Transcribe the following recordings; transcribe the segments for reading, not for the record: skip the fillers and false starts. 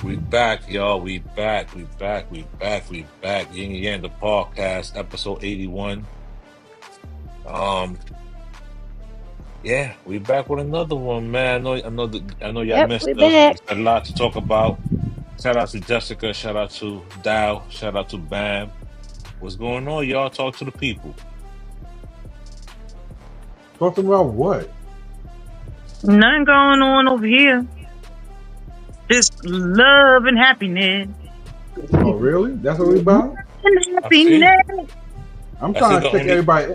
We back, y'all. We back. We back. We back. We back. Yin and Yang the podcast, episode 81. Um, yeah, we back with another one, man. I know y'all Yep, we missed us. back. It's a lot to talk about. Shout out to Jessica. Shout out to Dow. Shout out to Bam. What's going on, y'all? Talk to the people. Talking about what? Nothing going on over here. Just love and happiness. Oh, really? That's what we about? And I see. happiness. I'm I see trying to the check only, everybody.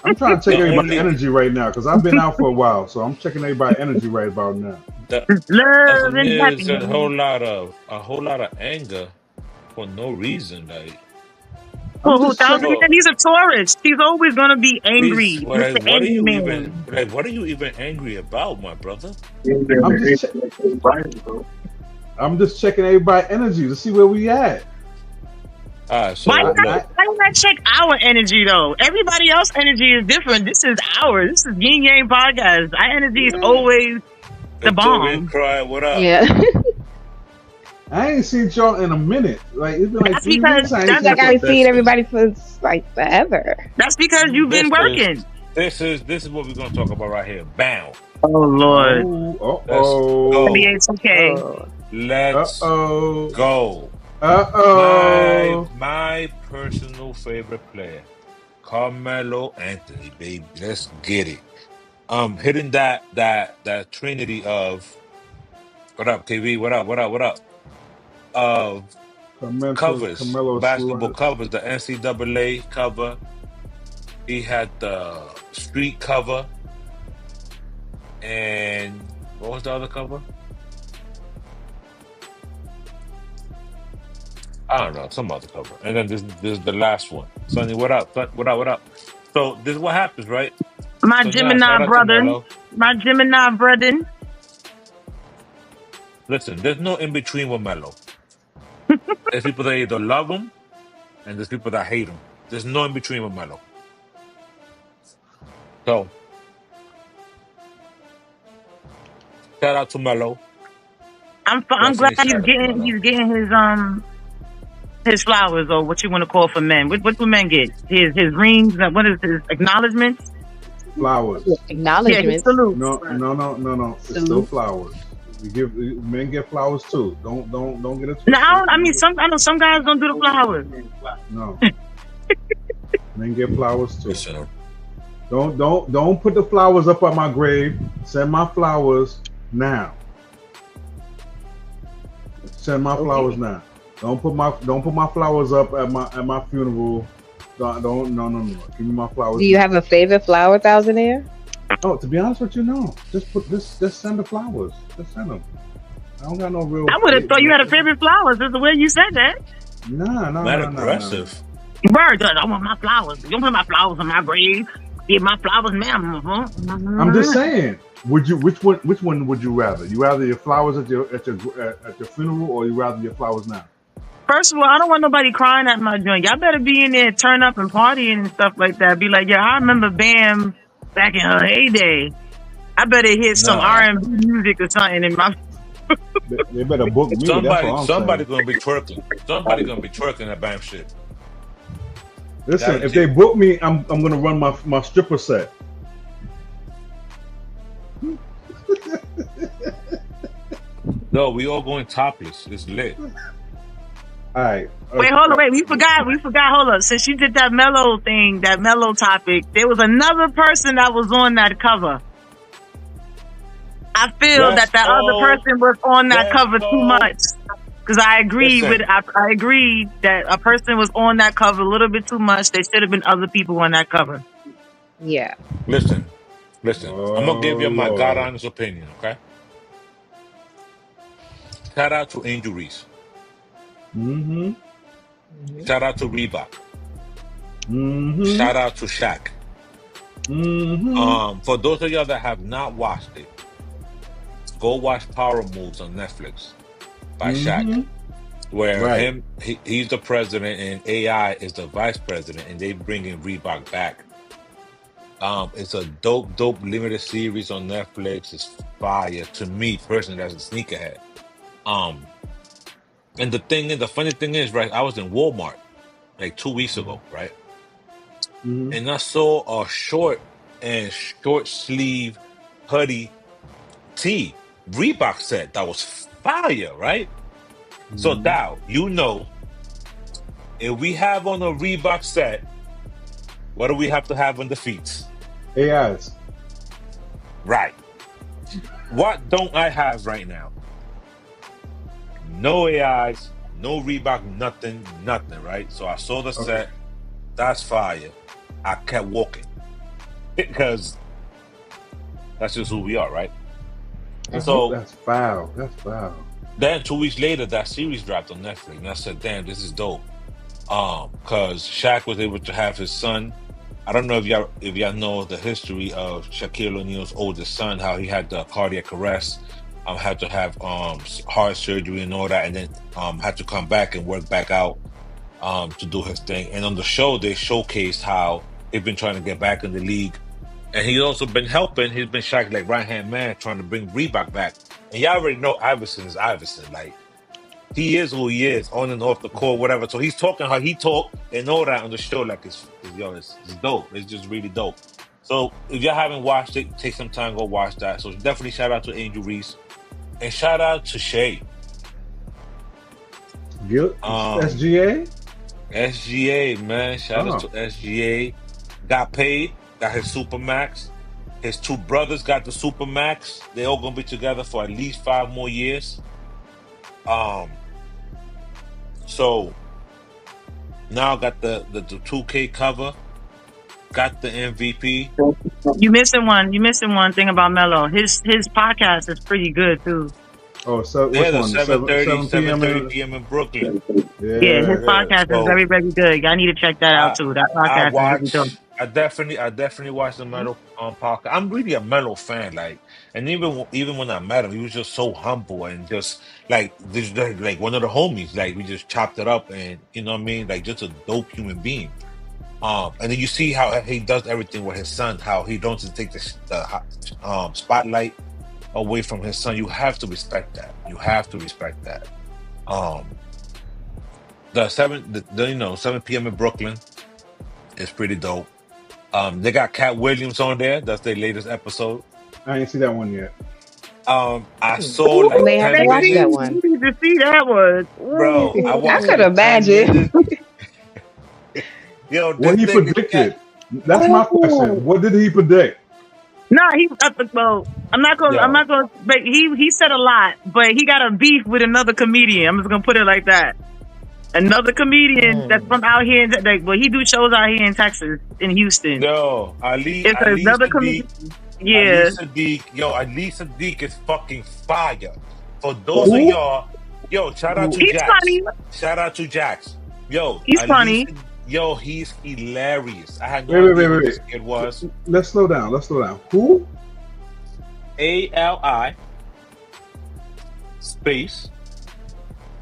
I'm trying to check the everybody only, energy right now because I've been out for a while, so I'm checking everybody energy right about now. the Just love other and is a happiness. whole lot of anger for no reason. Like, I'm Who just thousand checking. bro, man? He's a tourist. He's always gonna be He's angry. Mr. what are Angry you even Man. like? What are you even angry about, my brother? I'm just. I'm just checking everybody energy to see where we at. All right, Why so you I, not look, I why you not check our energy though? Everybody else energy is different. This is ours. This is Yin Yang Podcast. Our energy is yeah. always the Victoria bomb. cry, what up? Yeah. I ain't seen y'all in a minute. Like it's been like That's 3 weeks. I ain't Seems that's seen like I y'all. haven't seen This is everybody for like forever. because you've been this is working. this is what we're gonna talk about right here. Bam. Oh Lord. Oh, Let's oh, go. NBA 2K. Oh. Let's oh, go. My oh. my personal favorite player, Carmelo Anthony, baby. Let's get it. Hitting that trinity of what up, KB? What up? What up? What up? Of covers, Carmelo basketball sluts. covers, the NCAA cover. He had the street cover, and what was the other cover? I don't know, some other cover. And then this is the last one. Sonny, what up? What up? What up? So this is what happens, right? My So now Gemini shout out to brother. Mello. My Gemini brother. Listen, there's no in between with Mello. There's people that either love him, and there's people that hate him. There's no in between with Mello. So shout out to Mello. I'm Let's glad say shout out to Mello. he's getting his flowers or what you want to call for men. What do men get? His rings. What is his acknowledgments? Flowers. Yeah, his Acknowledgements. salute. No. It's still Salute. flowers. We give men get flowers too. Don't get it Now twisted. I mean I know some guys don't do the flowers. No, men get flowers too. Listen, Don't put the flowers up on my grave. Send my flowers now. Send my flowers Okay. now. Don't put my flowers up at my funeral. Don't no. Give me my flowers Do you now. have a favorite flower, Thousandaire? Oh, to be honest with you, no. Just send the flowers. Just send them. I don't got no real. I would have thought you had a favorite flowers. That's the way you said that. not No. aggressive. Word, I want my flowers. You don't put my flowers on my grave. Get my flowers now. I'm just saying. Which one would you rather? You rather your flowers at your funeral, or you rather your flowers now? First of all, I don't want nobody crying at my joint. Y'all better be in there, turn up and partying and stuff like that. Be like, yeah, I remember Bam back in her heyday. I better hear some Nah. R&B music or something in my. They better book me. That's what I'm Somebody saying. gonna be twerking. Somebody gonna be twerking that Bam shit. Listen, if they book me, I'm gonna run my stripper set. No, we all going topless. It's lit. All right. Wait, hold on, wait. We forgot. Hold up. Since you did that mellow thing, that mellow topic, there was another person that was on that cover. I feel Let's that other go. person was on that Let's cover go. too much. Because I agree Listen. I agreed that a person was on that cover a little bit too much. There should have been other people on that cover. Yeah. Listen. I'm gonna give you my Lord. God honest opinion, okay? Shout out to Angel Reese. Mm-hmm. Shout out to Reebok. Mm-hmm. Shout out to Shaq. Mm-hmm. For those of y'all that have not watched it, go watch Power Moves on Netflix by Shaq, where Right. he's the president and AI is the vice president, and they bringing Reebok back. It's a dope limited series on Netflix. It's fire to me personally as a sneakerhead. And the funny thing is, right? I was in Walmart like 2 weeks ago, right? Mm-hmm. And I saw a short sleeve hoodie tee Reebok set that was fire, right? So Mm-hmm. Dow, if we have on a Reebok set, what do we have to have on the feet? AIs. Right. What don't I have right now? No AIs, no Reebok, nothing, right? So I saw the Okay. set. That's fire. I kept walking because that's just who we are, right? And so That's foul. That's foul. then 2 weeks later, that series dropped on Netflix, and I said, "Damn, this is dope." Because Shaq was able to have his son. I don't know if y'all know the history of Shaquille O'Neal's oldest son, how he had the cardiac arrest, had to have heart surgery and all that, and then had to come back and work back out to do his thing. And on the show, they showcased how he's been trying to get back in the league, and he's also been helping. He's been Shaq's like right hand man, trying to bring Reebok back. And y'all already know Iverson is Iverson, like. He is who he is, on and off the court, whatever. So he's talking how he talk and all that on the show, like it's dope. It's just really dope. So if y'all haven't watched it, take some time, go watch that. So definitely shout out to Angel Reese and shout out to Shay. SGA? SGA, man. Shout out to SGA. Got paid, got his Supermax. His two brothers got the Supermax. They all gonna be together for at least 5 more years. So now got the 2K cover, got the MVP. You missing one thing about Melo. His podcast is pretty good too. Oh, so yeah, which the one? 7:30 p.m. in Brooklyn. Yeah, his podcast is very, very good. I need to check that out too. That podcast is really dope. I definitely watched the Melo podcast. I'm really a Melo fan, like, and even when I met him, he was just so humble and just like one of the homies. Like we just chopped it up, and you know what I mean, like just a dope human being. And then you see how he does everything with his son, how he don't just take the spotlight away from his son. You have to respect that. The 7 p.m. in Brooklyn is pretty dope. They got Cat Williams on there. That's their latest episode. I ain't see that one yet. I saw like They have to 10 watch minutes. that one. You need to see that one. Bro, I I watched could like 10 imagine. minutes. Yo, What he predicted? That's my question. What did he predict? No, well, I'm not gonna. But he said a lot, but he got a beef with another comedian. I'm just gonna put it like that. Another comedian that's from out here, he do shows out here in Texas, in Houston. No, Ali another comedian. Yeah. Ali Sadiq is fucking fire. For those of y'all, shout out to He's Jax. funny. Shout out to Jax. He's funny. He's hilarious. I had no Wait. idea who this kid was. Let's slow down. Who? Ali space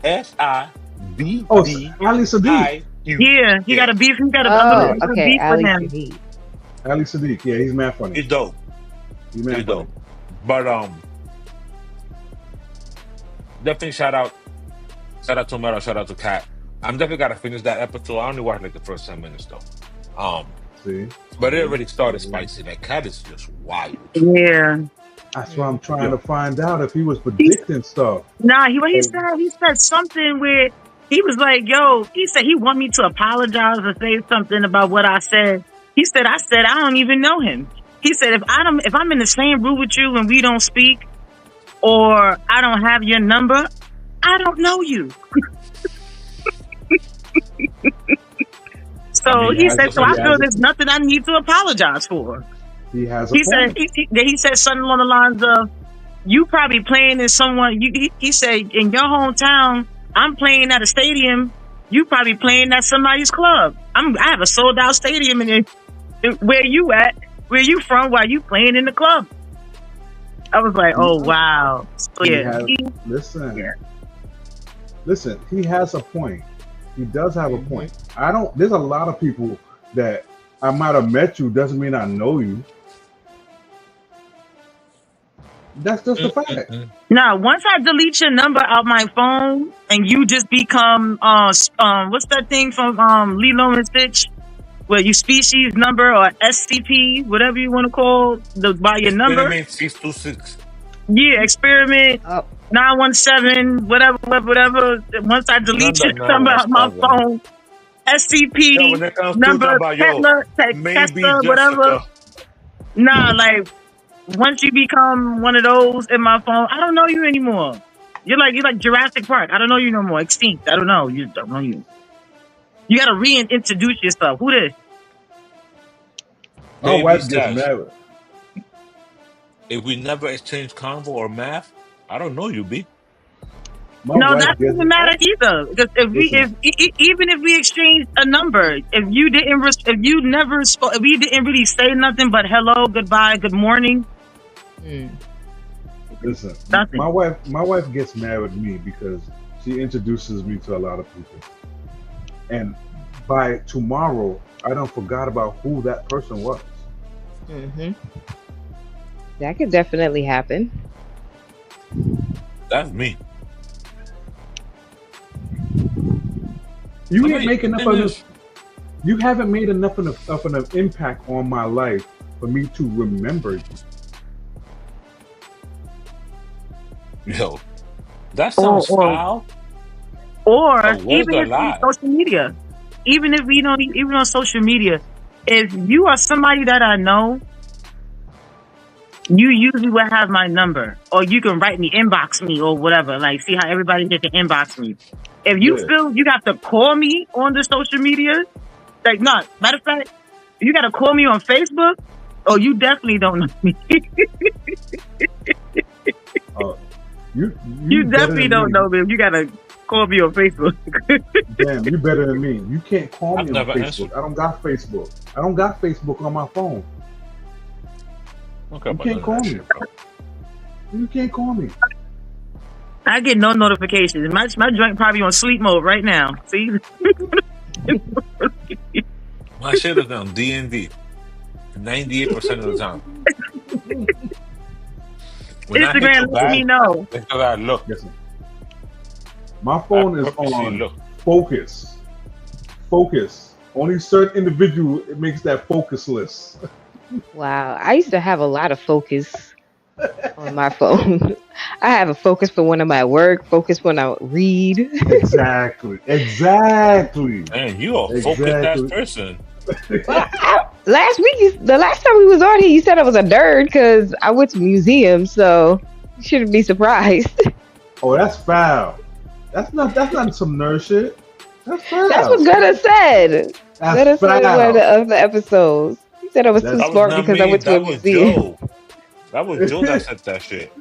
SIDD. Oh, Ali Sadiq. Yeah, he got a beef. He got Oh, a okay. beef with Ali him. Sadiq. Ali Sadiq. Yeah, he's mad funny. He's dope. He's mad funny. But definitely shout out to Melo, shout out to Kat. I'm definitely gotta finish that episode. I only watched like the first 10 minutes though. See? But it already started spicy. That Cat is just wild. Yeah. That's why I'm trying to find out if he was predicting stuff. Nah, he said something where he was like, "Yo," he said he want me to apologize or say something about what I said. He said I don't even know him. He said if I'm in the same room with you and we don't speak, or I don't have your number, I don't know you. So he said, so I feel there's nothing I need to apologize for. He has a point. He said something along the lines of, you probably playing in someone, he said, in your hometown, I'm playing at a stadium, you probably playing at somebody's club. I have a sold out stadium in where you at, where you from, while you playing in the club. I was like, oh wow. So, Listen, he has a point. He does have a point. There's a lot of people that I might have met you, doesn't mean I know you. That's just the fact. Now, once I delete your number out my phone and you just become what's that thing from Lilo and Stitch? Where you species number or SCP, whatever you want to call by your number. Experiment 626. Yeah, experiment 917, whatever. Once I delete your number out my phone, SCP number, Tesla, whatever. Nah, like once you become one of those in my phone, I don't know you anymore. You're like Jurassic Park. I don't know you no more. Extinct. I don't know. You don't know you. You gotta reintroduce yourself. Who this? My wife gets married. If we never exchange convo or math, I don't know you, B. No, that doesn't matter either. Because even if we exchange a number, if we didn't really say nothing but hello, goodbye, good morning. Listen, my wife gets mad at me because she introduces me to a lot of people, and by tomorrow, I don't forgot about who that person was. That could definitely happen. That's me. You ain't making enough of this. You haven't made enough of an impact on my life for me to remember you. Yo, that sounds foul. Or even if on social media, even on social media, if you are somebody that I know, you usually will have my number, or you can write me, inbox me, or whatever. Like, see how everybody just can inbox me. If you feel you have to call me on the social media, like, no, matter of fact, if you got to call me on Facebook, oh, you definitely don't know me. You definitely don't know me if you got to call me on Facebook. Damn, you better than me. You can't call me on Facebook. I don't got Facebook. I don't got Facebook on my phone. You can't call me. You can't call me. I get no notifications. My joint probably on sleep mode right now. See? My shit is on DND 98% of the time. When Instagram let me know. Because I look. Listen, my phone is on focus. Focus. Only certain individual it makes that focus list. Wow, I used to have a lot of focus on my phone. I have a focus for when I'm at work, focus when I read. Exactly. Man, you are a focused person. Well, the last time we was on here, you said I was a nerd because I went to museums, so you shouldn't be surprised. Oh, that's foul. That's not some nerd shit. That's foul. That's what Gunna said. Gunna said in one of the episodes. He said I was too smart because I went to a museum. That was Joe that said that shit.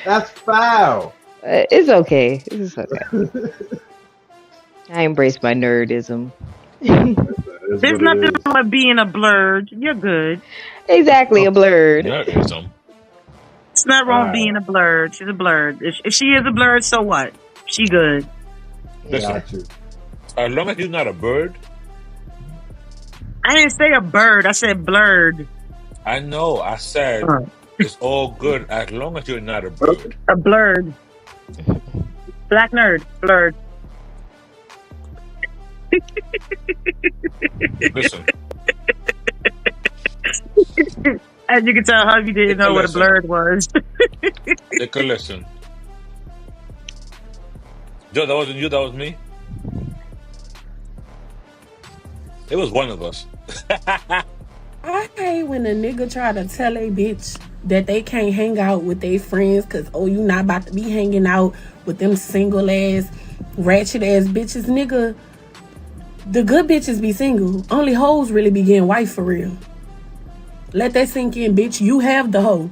That's foul. It's okay. It's okay. I embrace my nerdism. There's nothing wrong with being a blurred. You're good. Exactly, a blurred. Nerdism. It's not wrong being a blurred. She's a blurred. If she is a blurred, so what? She good. Listen, as long as you're not a bird. I didn't say a bird. I said blurred. I know. I said it's all good as long as you're not a bird. A blurred. Black nerd. Blurred. Listen. As you can tell, Hubby didn't know what a blurred was. Take a listen. Joe, that wasn't you, that was me. It was one of us. I hate when a nigga try to tell a bitch that they can't hang out with their friends because, oh, you not about to be hanging out with them single ass, ratchet ass bitches. Nigga, the good bitches be single. Only hoes really be getting wife for real. Let that sink in, bitch. You have the hoe.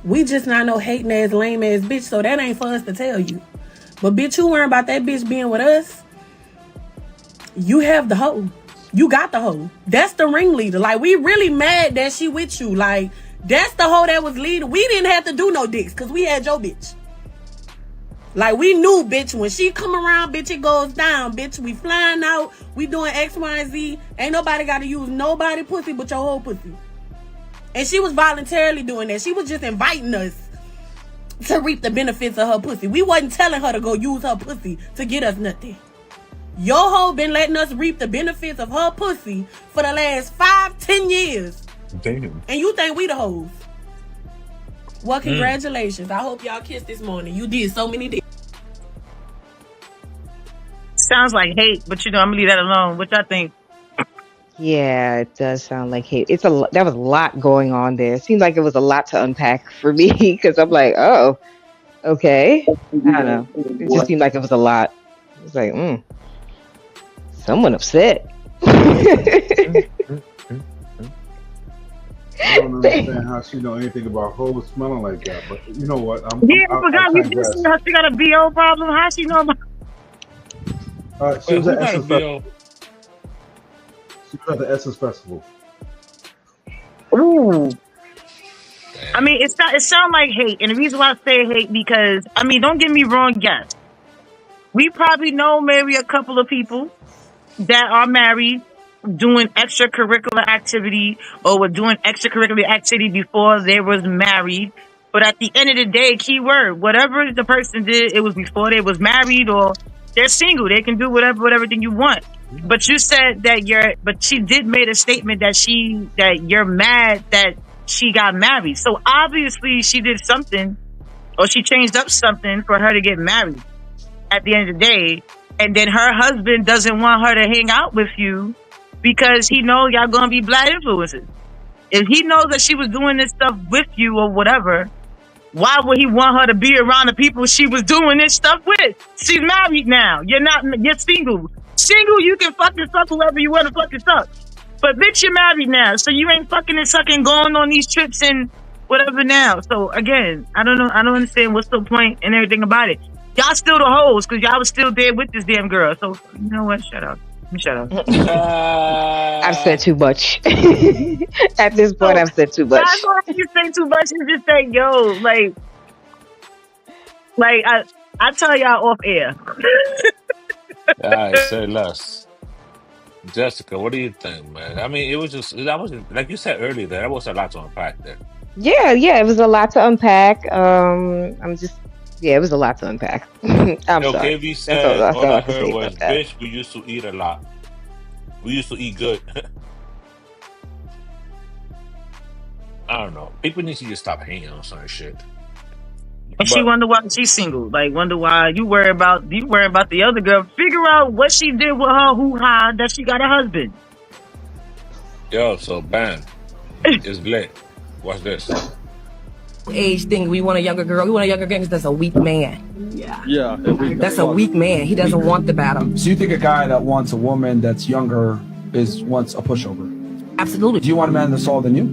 We just not no hating ass, lame ass bitch, so that ain't for us to tell you. But bitch, you worrying about that bitch being with us? You have the hoe. You got the hoe. That's the ringleader. Like, we really mad that she with you. Like, that's the hoe that was leading. We didn't have to do no dicks because we had your bitch. Like, we knew, bitch, when she come around, bitch, it goes down, bitch. We flying out. We doing X, Y, and Z. Ain't nobody got to use nobody pussy but your whole pussy. And she was voluntarily doing that. She was just inviting us to reap the benefits of her pussy. We wasn't telling her to go use her pussy to get us nothing. Your hoe been letting us reap the benefits of her pussy for the last 5-10 years. Damn. And you think we the hoes? Well, congratulations. I hope y'all kissed this morning. You did so many days. Sounds like hate, but I'm gonna leave that alone. What y'all think? Yeah, it does sound like hate. That was a lot going on there. It seemed like it was a lot to unpack for me because I'm like, oh, okay. I don't know. It just seemed like it was a lot. It was like, someone upset. I don't understand how she know anything about hoes smelling like that. But you know what? I forgot we just how she got a BO problem. How she know about? She was at Essence Festival. She was at the Essence Festival. Ooh. I mean, it sounds like hate, and the reason why I say hate because don't get me wrong, yes, we probably know maybe a couple of people that are married doing extracurricular activity or were doing extracurricular activity before they was married. But at the end of the day, keyword, whatever the person did, it was before they was married or they're single. They can do whatever thing you want. But you said that but she did make a statement that you're mad that she got married. So obviously she did something or she changed up something for her to get married at the end of the day. And then her husband doesn't want her to hang out with you because he knows y'all going to be bad influences. If he knows that she was doing this stuff with you or whatever, why would he want her to be around the people she was doing this stuff with? She's married now. You're single. Single, you can fucking suck whoever you want to fucking suck. But bitch, you're married now. So you ain't fucking and sucking going on these trips and whatever now. So again, I don't know. I don't understand what's the point and everything about it. Y'all still the hoes because y'all was still there with this damn girl. So you know what? Shut up. Shut up. I've said too much. At this point, I've said too much. That's why you say too much. You just say, yo, I tell y'all off air. All right, say less. Jessica, what do you think, man? I mean, that was like you said earlier. That was a lot to unpack there. Yeah, it was a lot to unpack. It was a lot to unpack. I'm sorry. KV said that's all all I I can heard say was, about that. bitch, we used to eat a lot. We used to eat good. I don't know. People need to just stop hanging on certain shit. And she wonder why she's single. Like, wonder why you worry about the other girl. Figure out what she did with her hoo-ha that she got a husband. Yo, so bam. It's lit. Watch this. Age thing. We want a younger girl. We want a younger girl because that's a weak man. Yeah. That's a weak man. He doesn't want the battle. So you think a guy that wants a woman that's younger wants a pushover? Absolutely. Do you want a man that's taller than you?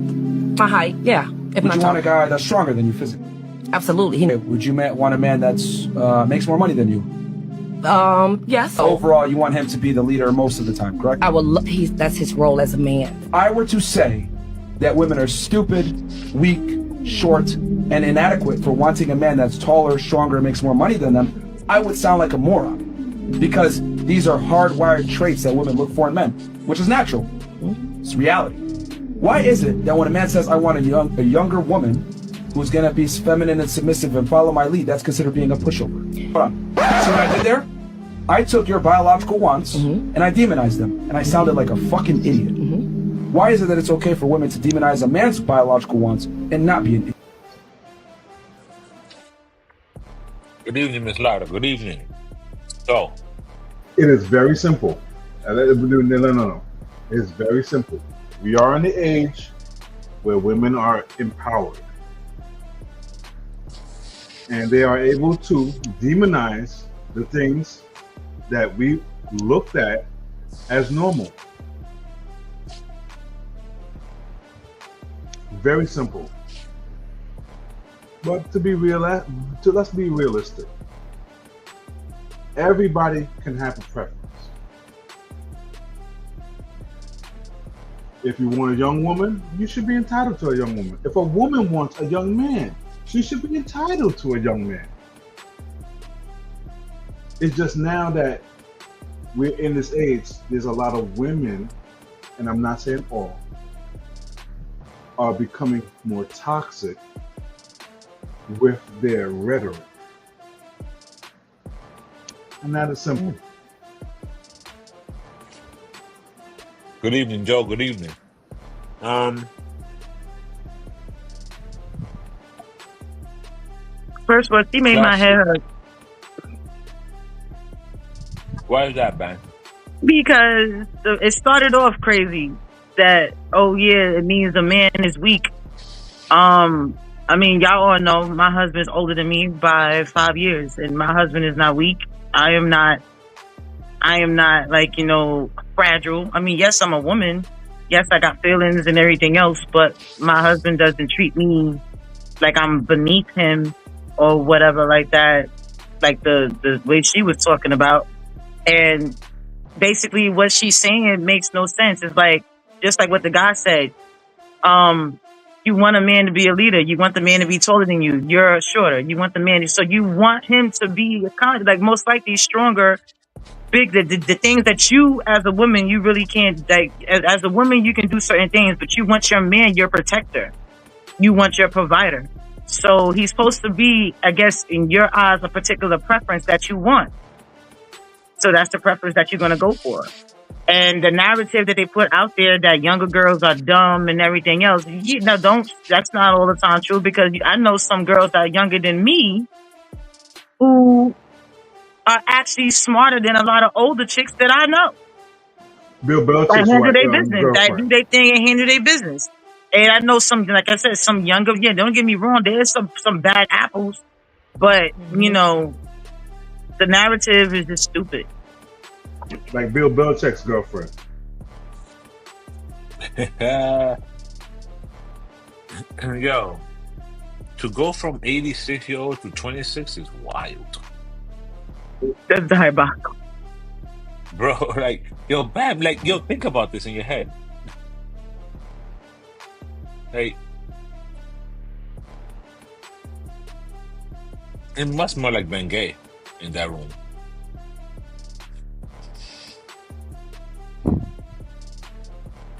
My height, yeah. If Would not you want taller. a guy that's stronger than you physically? Absolutely. Would you want a man that's makes more money than you? Yes. Overall, you want him to be the leader most of the time, correct? I will. That's his role as a man. If I were to say that women are stupid, weak, short, and inadequate for wanting a man that's taller, stronger, and makes more money than them, I would sound like a moron. Because these are hardwired traits that women look for in men, which is natural. It's reality. Why is it that when a man says, I want a younger woman who's gonna be feminine and submissive and follow my lead, that's considered being a pushover? Hold on. See what I did there? I took your biological wants and I demonized them, and I sounded like a fucking idiot. Why is it that it's okay for women to demonize a man's biological wants and not be an idiot? Good evening, Miss Lara. Good evening. So, It is very simple. No. It's very simple. We are in the age where women are empowered. And they are able to demonize the things that we looked at as normal. Very simple. But let's be realistic. Everybody can have a preference. If you want a young woman, you should be entitled to a young woman. If a woman wants a young man, she should be entitled to a young man. It's just now that we're in this age, there's a lot of women, and I'm not saying all, are becoming more toxic with their rhetoric. And that is simple. Good evening, Joe. Good evening. First of all, she made my Class. head hurt Why is that, man? because it started off crazy. That it means a man is weak. I mean, y'all all know my husband's older than me by 5 years, and my husband is not weak. I am not like, fragile. I mean, yes, I'm a woman. Yes, I got feelings and everything else, but my husband doesn't treat me like I'm beneath him or whatever like that, like the way she was talking about. And basically what she's saying makes no sense. It's like, just like what the guy said, you want a man to be a leader. You want the man to be taller than you. You're shorter. You want the man. So you want him to be kind of like most likely stronger, big. The things that you as a woman, you really can't, like, as a woman, you can do certain things, but you want your man, your protector. You want your provider. So he's supposed to be, I guess, in your eyes, a particular preference that you want. So that's the preference that you're going to go for. And the narrative that they put out there that younger girls are dumb and everything else, that's not all the time true, because I know some girls that are younger than me who are actually smarter than a lot of older chicks that I know. Bill That Belichick's handle their white business, that do girlfriend. their thing and handle their business. And I know some, like I said, some younger, don't get me wrong, there's some bad apples, but, the narrative is just stupid. Like Bill Belichick's girlfriend. Yo, to go from 86-year-old to 26 is wild. That's diabolical. Bro, like, yo, Bam, like, yo, think about this in your head. Like, it must smell like Bengay in that room.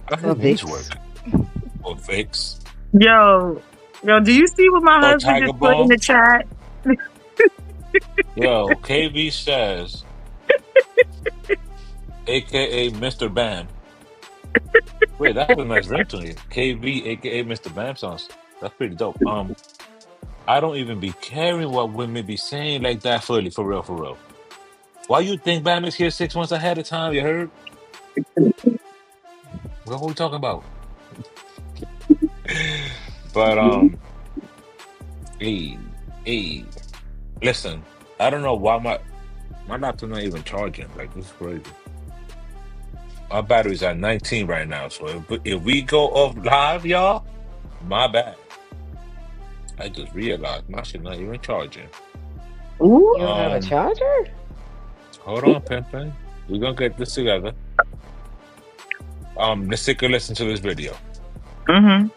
How Or do these Vicks. work? Or Vicks. Yo, do you see what my Or husband Tiger just put in Balm. the chat? Yo, KB says, AKA Mr. Bam. Wait, that was a nice ringtone. KB, AKA Mr. Bam sounds. That's pretty dope. I don't even be caring what women be saying like that fully, for real. Why you think Bam is here 6 months ahead of time? You heard? What are we talking about? But hey, listen. I don't know why my laptop's not even charging. Like, this is crazy. My battery's at 19 right now, so if we go off live, y'all, my bad. I just realized my shit not even charging. Ooh. You don't have a charger? Hold on, Pimpin'. We're gonna get this together. Let's take a listen to this video. Mm-hmm.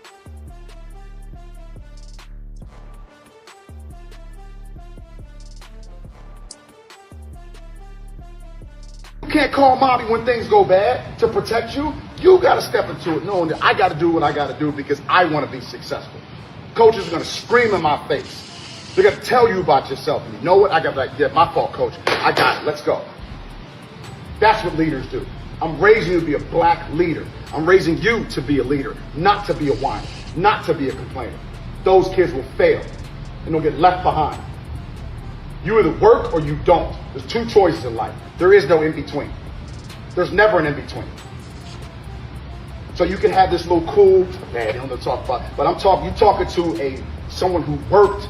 You can't call mommy when things go bad to protect you. You got to step into it knowing that I got to do what I got to do because I want to be successful. Coaches are going to scream in my face. They're going to tell you about yourself. And you know what? I got to be like, yeah, my fault, coach. I got it. Let's go. That's what leaders do. I'm raising you to be a black leader. I'm raising you to be a leader, not to be a whiner, not to be a complainer. Those kids will fail and they'll get left behind. You either work or you don't. There's two choices in life. There is no in between. There's never an in between. So you can have this little cool, man, I don't know to talk about, but you talking to someone who worked,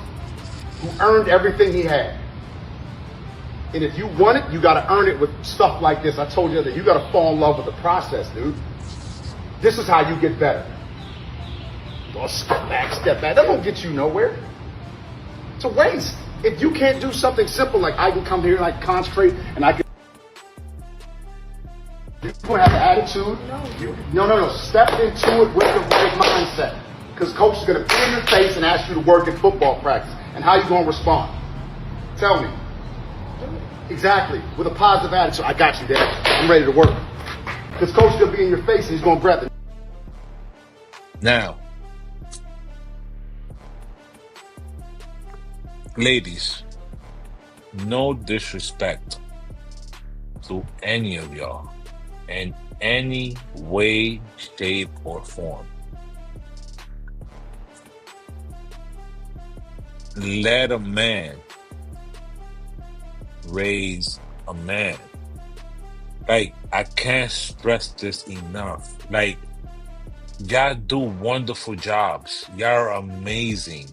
who earned everything he had. And if you want it, you got to earn it with stuff like this. I told you that you got to fall in love with the process, dude. This is how you get better. Oh, step back. That don't get you nowhere. It's a waste. If you can't do something simple like I can come here and I can concentrate and I can. You're going to have an attitude. No. Step into it with the right mindset. Because coach is going to be in your face and ask you to work at football practice. And how you going to respond? Tell me. Exactly. With a positive attitude. I got you, Dad. I'm ready to work. Because coach is going to be in your face and he's going to grab it. Now, ladies, no disrespect to any of y'all in any way, shape, or form. Let a man raise a man. Like, I can't stress this enough. Like, y'all do wonderful jobs. Y'all are amazing.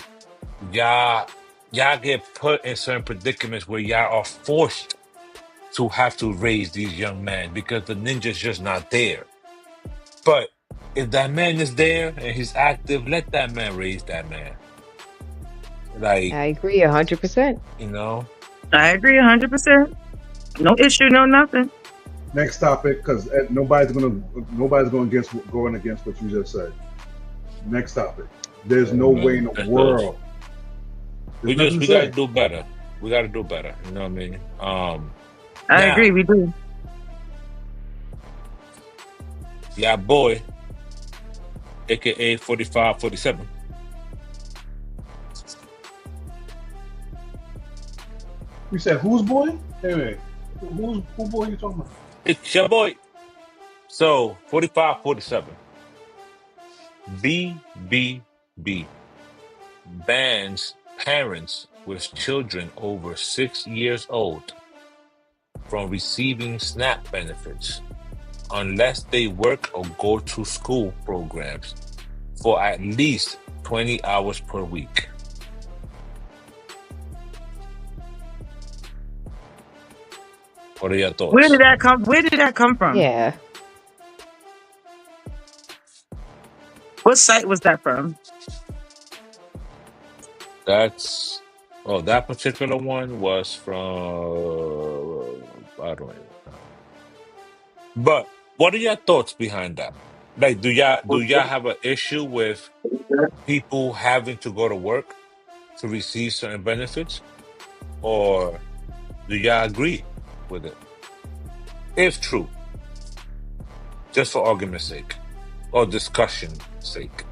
Y'all get put in certain predicaments where y'all are forced to have to raise these young men because the ninja's just not there. But if that man is there and he's active, let that man raise that man. Like, I agree 100%. you know, I agree 100%. No issue, no nothing. Next topic, because nobody's going against what you just said. Next topic. There's no way in the that's world. we There's nothing to gotta say. do better. We gotta do better. You know what I mean? I agree, Now, we do. yeah, boy, aka 4547. You said whose boy? Hey, who boy you talking about? It's your boy. So 4547. BBB bans parents with children over 6 years old from receiving SNAP benefits unless they work or go to school programs for at least 20 hours per week. What are your Where thoughts? did that come? Where did that come from? Yeah. What site was that from? That's that particular one was from I don't know. But what are your thoughts behind that? Like, do y'all have an issue with people having to go to work to receive certain benefits, or do y'all agree with it? If true, just for argument's sake or discussion sake.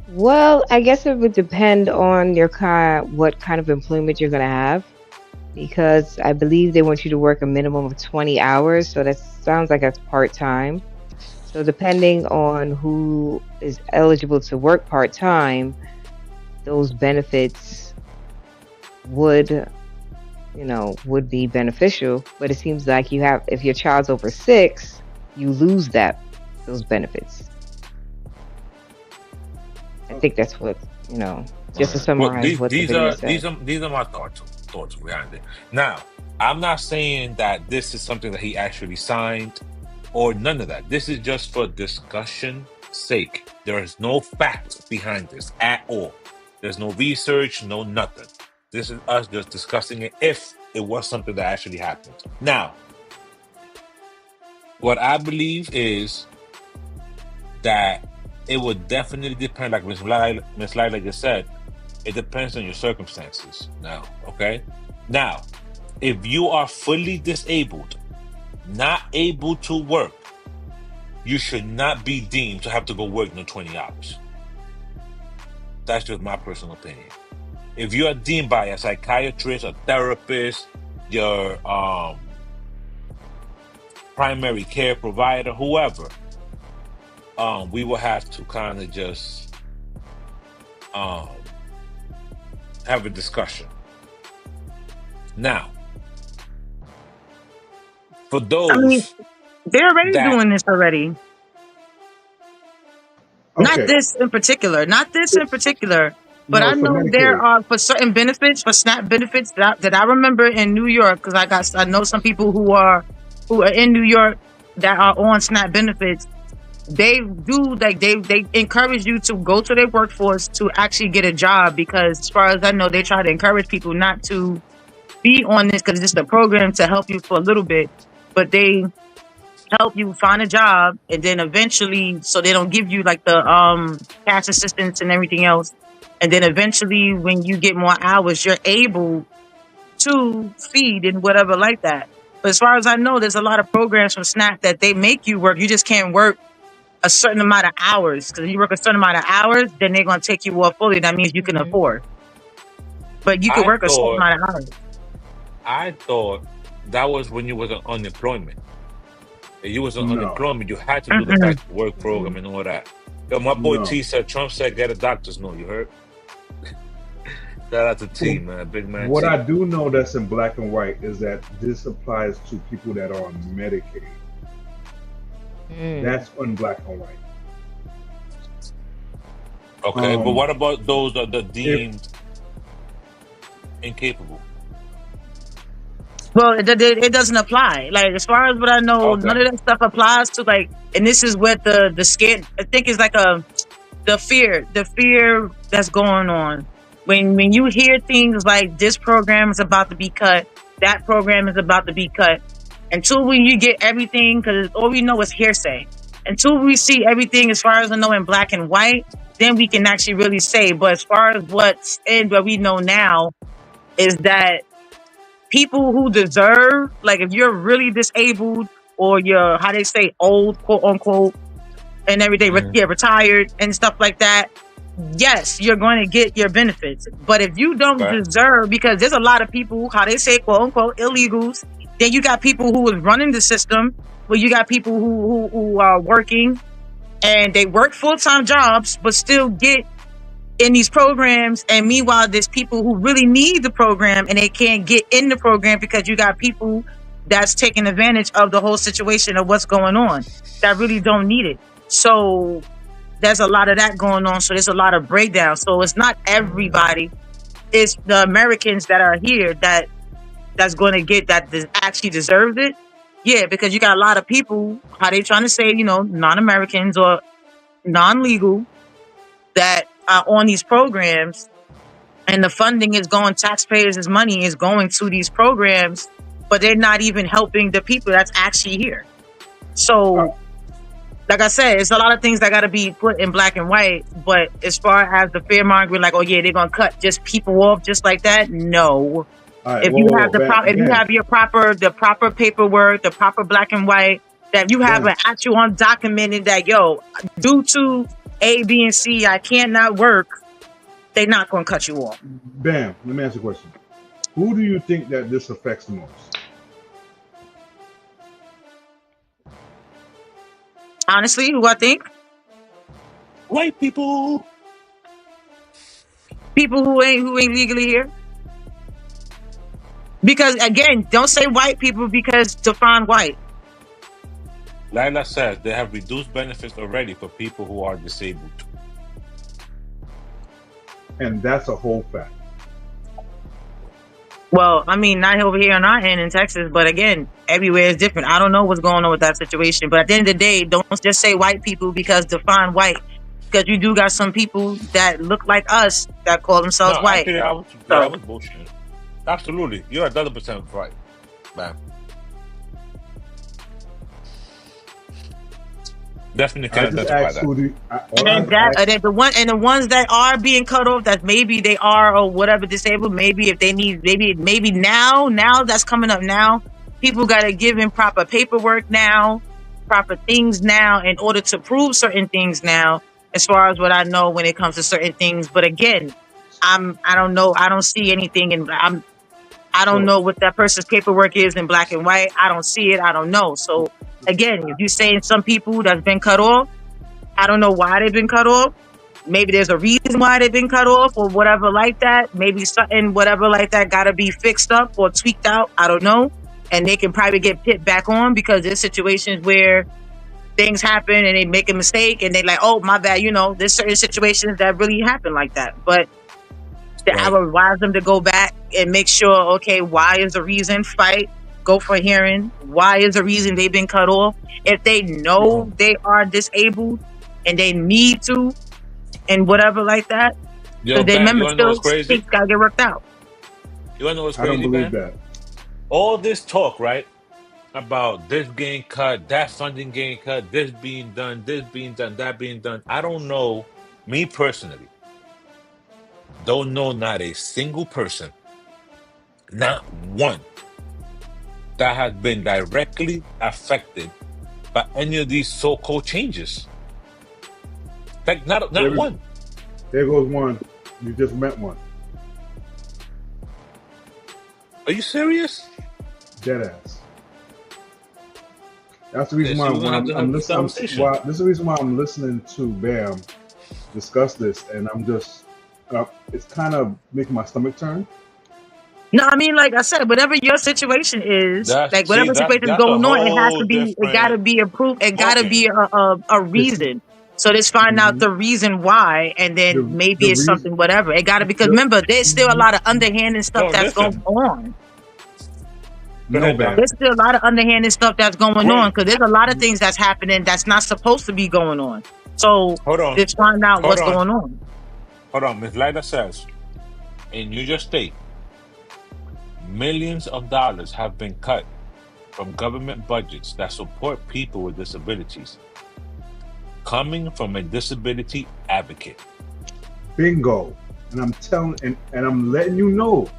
Well, I guess it would depend on what kind of employment you're going to have, because I believe they want you to work a minimum of 20 hours. So that sounds like that's part-time. So depending on who is eligible to work part-time, those benefits would be beneficial. But it seems like if your child's over 6, you lose those benefits. I think that's what, just to Well, summarize what the video said. these are my thoughts behind it. Now, I'm not saying that this is something that he actually signed or none of that. This is just for discussion sake. There is no fact behind this at all. There's no research, no nothing. This is us just discussing it if it was something that actually happened. Now, what I believe is that it would definitely depend, like Miss Lila just said, it depends on your circumstances now, okay? Now, if you are fully disabled, not able to work, you should not be deemed to have to go work no 20 hours. That's just my personal opinion. If you are deemed by a psychiatrist, a therapist, your primary care provider, whoever, we will have to kind of just have a discussion. Now, for those they're already doing this already. Okay. Not this in particular. But No, I it's for know there Medicaid. are for certain benefits, for SNAP benefits that I remember in New York, because I know some people who are in New York that are on SNAP benefits. They do, like, they encourage you to go to their workforce to actually get a job, because as far as I know, they try to encourage people not to be on this because it's just a program to help you for a little bit, but they help you find a job, and then eventually, so they don't give you like the cash assistance and everything else, and then eventually when you get more hours, you're able to feed and whatever like that. But as far as I know, there's a lot of programs from SNAP that they make you work. You just can't work a certain amount of hours, because if you work a certain amount of hours, then they're going to take you off fully. That means you can Hmm. afford. but you could I work a certain thought amount of hours. I thought that was when you was on unemployment. If you was on No, unemployment, you had to do the Mm-mm. back to work program and all that. Yo, my boy no. T said Trump said get a doctor's note. You heard? Shout out to T, man, big man What I T. do know that's in black and white is that this applies to people that are on Medicaid. Mm. That's on black and white. Okay, but Um, what about those that are if deemed incapable? Well, it doesn't apply. Like as far as what I know, Okay. none of that stuff applies to like. And this is what the scared. I think is like the fear that's going on when you hear things like this program is about to be cut, that program is about to be cut. Until when you get everything, because all we know is hearsay. Until we see everything as far as I know in black and white, then we can actually really say. But as far as what's in what we know now is that people who deserve, like if you're really disabled or you're how they say old, quote unquote, and everything, Mhm. retired and stuff like that, yes, you're going to get your benefits. But if you don't Right. deserve, because there's a lot of people, how they say, quote unquote, illegals, then you got people who was running the system, where you got people who are working and they work full-time jobs, but still get in these programs. And meanwhile, there's people who really need the program and they can't get in the program because you got people that's taking advantage of the whole situation of what's going on that really don't need it. So there's a lot of that going on. So there's a lot of breakdown. So it's not everybody. It's the Americans that are here that's going to get that actually deserves it. Yeah, because you got a lot of people, how they trying to say, non-Americans or non-legal that are on these programs, and the funding is going, taxpayers' money is going to these programs, but they're not even helping the people that's actually here. So like I said, it's a lot of things that got to be put in black and white. But as far as the fear mongering, like, oh yeah, they're gonna cut just people off just like that. No, all right, if you have if you have your the proper paperwork, the proper black and white, that you have Bam. an actual undocumented that yo, due to A, B, and C, I cannot work. They're not gonna cut you off. Bam. Let me ask you a question. Who do you think that this affects the most? Honestly, who I think? White people. People who ain't legally here. Because again, don't say white people because define white. Lila says they have reduced benefits already for people who are disabled. And that's a whole fact. Well, I mean, not over here on our end in Texas, but again, everywhere is different. I don't know what's going on with that situation. But at the end of the day, don't just say white people because define white. Because you do got some people that look like us that call themselves No, white. actually, I was bullshitting. Absolutely. You're 100% right, man. Definitely I can't just identify asked that. who do And the ones that are being cut off, that maybe they are or whatever disabled, maybe if they need, maybe now that's coming up now, people got to give in proper paperwork now, proper things now in order to prove certain things now, as far as what I know when it comes to certain things. But again, I don't know. I don't see anything I don't know what that person's paperwork is in black and white. I don't see it. I don't know. So again, if you're saying some people that's been cut off, I don't know why they've been cut off. Maybe there's a reason why they've been cut off or whatever like that. Maybe something, whatever like that, got to be fixed up or tweaked out. I don't know. And they can probably get put back on because there's situations where things happen and they make a mistake and they like, oh, my bad. There's certain situations that really happen like that. But I would advise them to go back and make sure, okay, why is the reason? Fight, go for hearing. Why is the reason they've been cut off? If they know they are disabled and they need to, and whatever like that, Yo, they Ben, you wanna know what's still crazy? things gotta get worked out. You wanna know what's I don't crazy, believe Ben? that. All this talk, right, about this getting cut, that funding getting cut, this being done, that being done. I don't know, me personally, don't know not a single person, not one, that has been directly affected by any of these so-called changes. Like not There- one. There goes one. You just met one. Are you serious? Dead ass. That's the Okay, reason so why we're when gonna have to have this conversation. this is the reason why I'm listening to Bam discuss this, and I'm just it's kind of making my stomach turn. No, I mean, like I said, whatever your situation is, That's like see, whatever situation is that's a going on, whole it gotta different be a proof, it ball gotta game. be a This reason. So let's find out mhm. the reason why, and then maybe the it's reason something, whatever. It gotta, because the remember, there's still a lot of underhanded stuff No, that's going listen. on. Go no ahead, Dom. Bam. There's still a lot of underhanded stuff that's going on, Quinn, because there's a lot of things that's happening that's not supposed to be going on. So hold on. let's find out Hold what's on. going on. Hold on. Ms. Lyda says, in New York State, millions of dollars have been cut from government budgets that support people with disabilities. Coming from a disability advocate. Bingo. And I'm telling and I'm letting you know.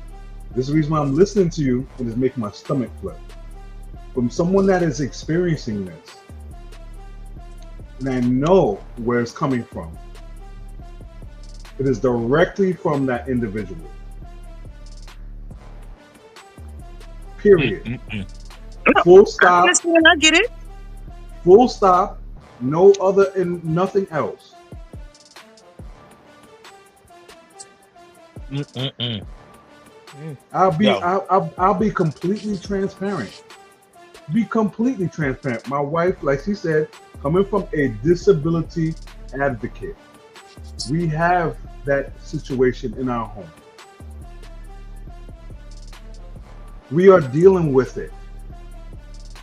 This is the reason why I'm listening to you, and it's making my stomach flip. From someone that is experiencing this, and I know where it's coming from. It is directly from that individual. Period. Full stop. I get it. Full stop. No other and nothing else. I'll be completely transparent. Be completely transparent. My wife, like she said, coming from a disability advocate, we have that situation in our home. We are dealing with it,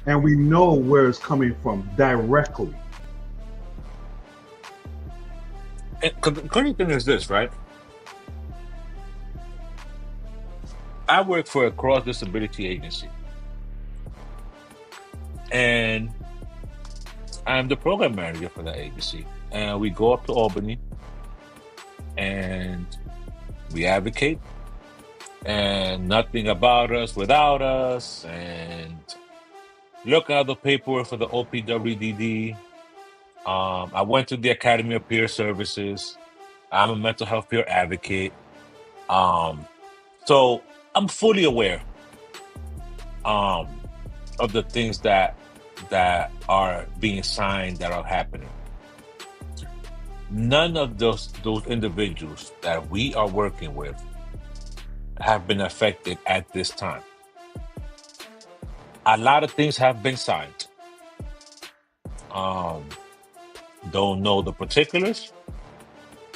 and we know where it's coming from directly. The funny thing is this, right? I work for a cross disability agency, and I'm the program manager for that agency. And we go up to Albany, and we advocate, and nothing about us without us, and look at the paperwork for the OPWDD. I went to the Academy of Peer Services. I'm a mental health peer advocate. So I'm fully aware of the things that are being signed that are happening. None of those individuals that we are working with have been affected at this time. A lot of things have been signed. Don't know the particulars,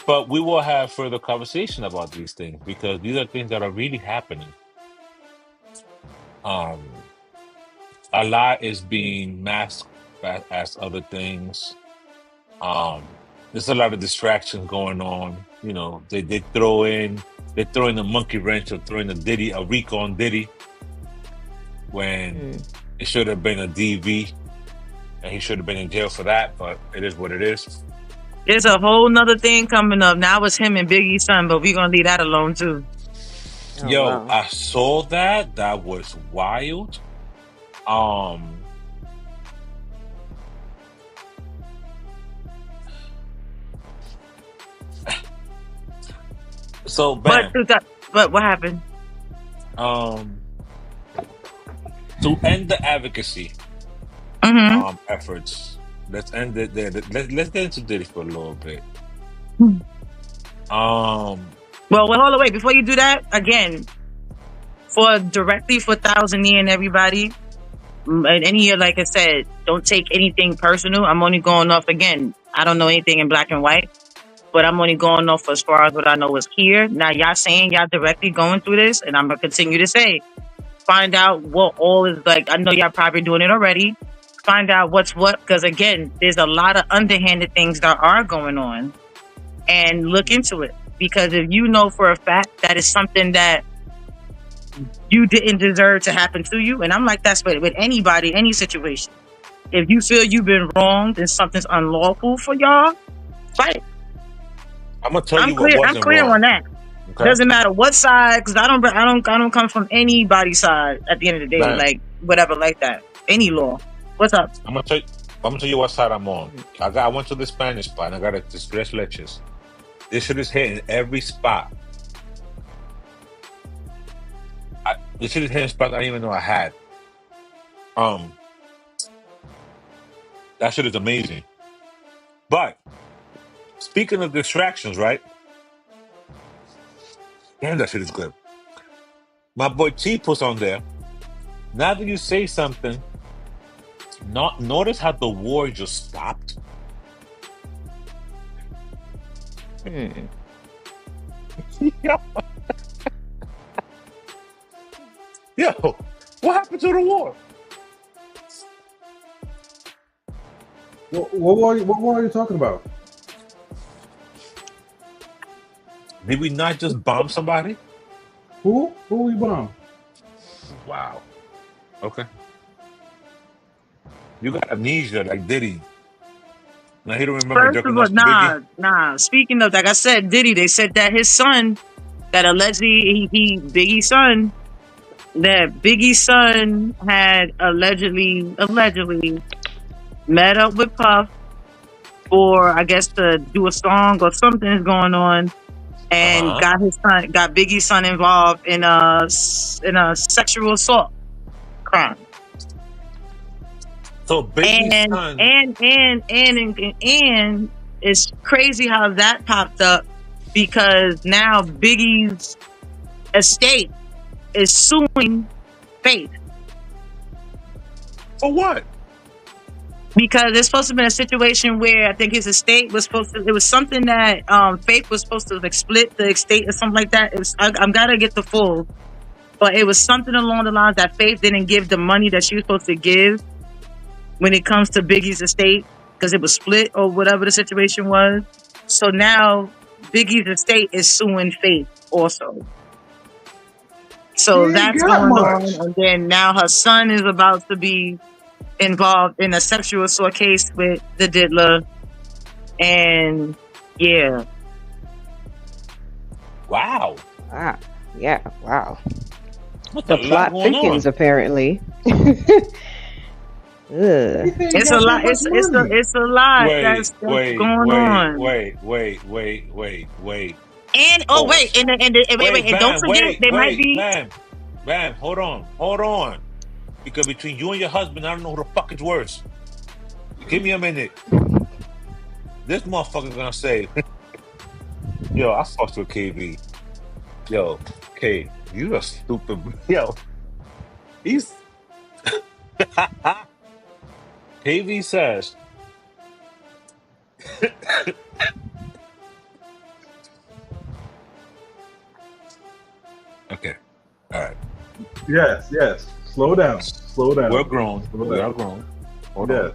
but we will have further conversation about these things, because these are things that are really happening. A lot is being masked as other things. There's a lot of distractions going on. You know, they throw in a monkey wrench, or throw in a RICO on Diddy, when it should have been a DV, and he should have been in jail for that, but it is what it is. There's a whole nother thing coming up. Now it's him and Biggie's son, but we're gonna leave that alone too. Yo, wow. I saw that. That was wild. So bam. But what happened? To end the advocacy efforts, let's end it there. Let's get into Diddy for a little bit. Well, hold on, wait. Before you do that, again, directly for Thousand Year and everybody, and any, like I said, don't take anything personal. I'm only going off, again, I don't know anything in black and white, but I'm only going off as far as what I know is here. Now, y'all saying y'all directly going through this, and I'm going to continue to say, find out what all is like. I know y'all probably doing it already. Find out what's what, because again, there's a lot of underhanded things that are going on, and look into it. Because if you know for a fact that is something that you didn't deserve to happen to you, and I'm like, that's with anybody, any situation. If you feel you've been wronged and something's unlawful for y'all, fight. I'm gonna tell you what wasn't I'm clear wrong. on that. Okay. Doesn't matter what side, because I don't come from anybody's side at the end of the day, right. Like whatever, like that. Any law. What's up? I'm gonna tell you what side I'm on. I went to the Spanish spot, and I got a distress lectures. This shit is hitting every spot. This shit is hitting spots I didn't even know I had. That shit is amazing. But speaking of distractions, right? Damn, that shit is good. My boy T puts on there. Now that you say something, notice how the war just stopped. Yo, what happened to the war? What war are you talking about? Did we not just bomb somebody? Who we bomb? Wow. Okay. You got amnesia like Diddy. Now he don't remember First jerking of all, off to Biggie. nah. Speaking of, like I said, Diddy, they said that his son, that allegedly Biggie's son, that Biggie's son had allegedly met up with Puff for, I guess, to do a song or something is going on, and got Biggie's son involved in a sexual assault crime. So Biggie's son, and it's crazy how that popped up, because now Biggie's estate is suing Faith. For what? Because it's supposed to have been a situation where I think his estate was it was something that Faith was supposed to like split the estate or something like that. It was, I'm gotta get the full, but it was something along the lines that Faith didn't give the money that she was supposed to give when it comes to Biggie's estate, because it was split or whatever the situation was. So now Biggie's estate is suing Faith also. So that's going on, and then now her son is about to be involved in a sexual assault case with the diddler, and yeah. Wow. Yeah. Wow. What's The plot thickens apparently. It's a lot. It's a lot that's going on. Wait. And wait, and don't forget they might be. Bam, hold on. Because between you and your husband, I don't know who the fuck is worse. Give me a minute. This motherfucker's gonna say, yo, I fucked with KB. Yo, K, you a stupid. Yo, he's. KV says. Okay. All right. Yes. Slow down. We're grown. We are grown. Hold on.